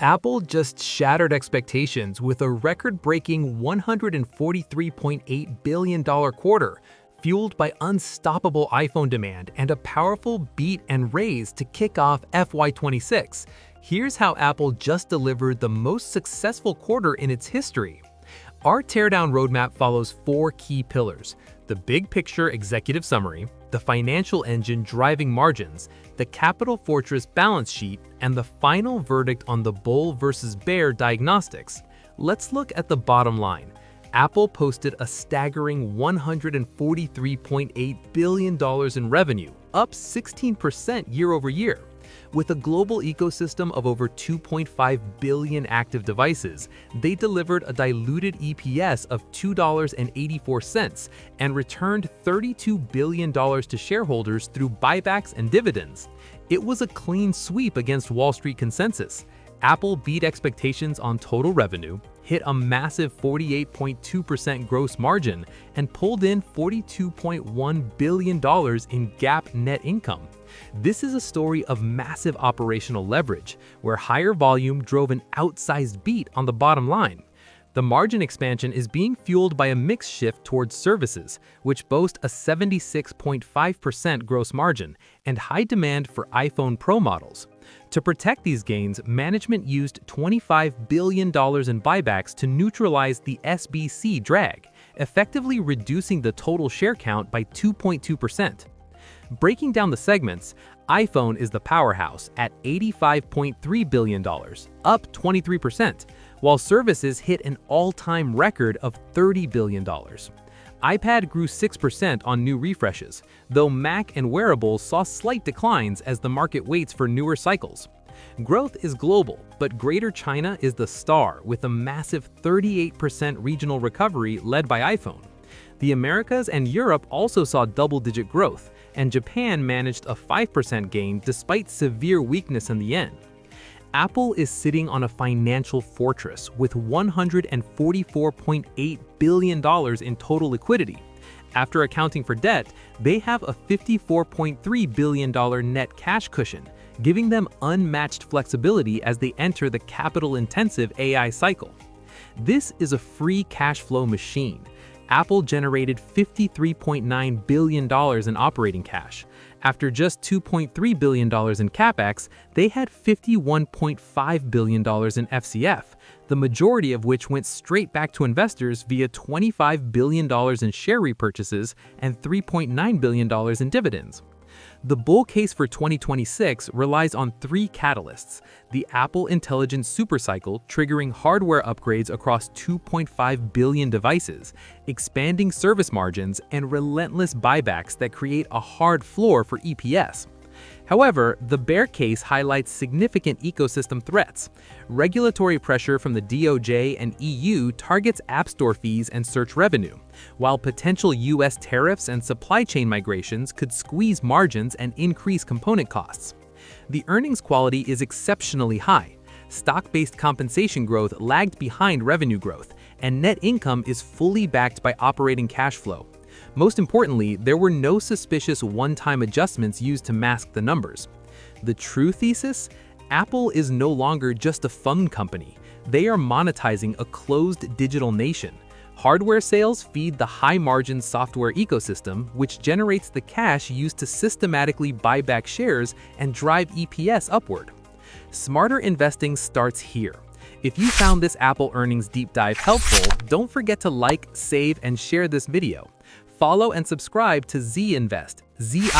Apple just shattered expectations with a record-breaking $143.8 billion quarter, fueled by unstoppable iPhone demand and a powerful beat and raise to kick off FY26. Here's how Apple just delivered the most successful quarter in its history. Our teardown roadmap follows four key pillars: the big picture executive summary, the financial engine driving margins, the capital fortress balance sheet, and the final verdict on the bull versus bear diagnostics. Let's look at the bottom line. Apple posted a staggering $143.8 billion in revenue, up 16% year over year. With a global ecosystem of over 2.5 billion active devices, they delivered a diluted EPS of $2.84 and returned $32 billion to shareholders through buybacks and dividends. It was a clean sweep against Wall Street consensus. Apple beat expectations on total revenue, hit a massive 48.2% gross margin, and pulled in $42.1 billion in GAAP net income. This is a story of massive operational leverage, where higher volume drove an outsized beat on the bottom line. The margin expansion is being fueled by a mix shift towards services, which boast a 76.5% gross margin and high demand for iPhone Pro models. To protect these gains, management used $25 billion in buybacks to neutralize the SBC drag, effectively reducing the total share count by 2.2%. Breaking down the segments, iPhone is the powerhouse at $85.3 billion, up 23%, while services hit an all-time record of $30 billion. iPad grew 6% on new refreshes, though Mac and wearables saw slight declines as the market waits for newer cycles. Growth is global, but Greater China is the star with a massive 38% regional recovery led by iPhone. The Americas and Europe also saw double-digit growth, and Japan managed a 5% gain despite severe weakness in the yen. Apple is sitting on a financial fortress with $144.8 billion in total liquidity. After accounting for debt, they have a $54.3 billion net cash cushion, giving them unmatched flexibility as they enter the capital-intensive AI cycle. This is a free cash flow machine. Apple generated $53.9 billion in operating cash. After just $2.3 billion in CapEx, they had $51.5 billion in FCF, the majority of which went straight back to investors via $25 billion in share repurchases and $3.9 billion in dividends. The bull case for 2026 relies on three catalysts: the Apple Intelligence supercycle triggering hardware upgrades across 2.5 billion devices, expanding service margins, and relentless buybacks that create a hard floor for EPS. However, the bear case highlights significant ecosystem threats. Regulatory pressure from the DOJ and EU targets App Store fees and search revenue, while potential US tariffs and supply chain migrations could squeeze margins and increase component costs. The earnings quality is exceptionally high. Stock-based compensation growth lagged behind revenue growth, and net income is fully backed by operating cash flow. Most importantly, there were no suspicious one-time adjustments used to mask the numbers. The true thesis? Apple is no longer just a phone company. They are monetizing a closed digital nation. Hardware sales feed the high-margin software ecosystem, which generates the cash used to systematically buy back shares and drive EPS upward. Smarter investing starts here. If you found this Apple earnings deep dive helpful, don't forget to like, save, and share this video. Follow and subscribe to ZinvestZ.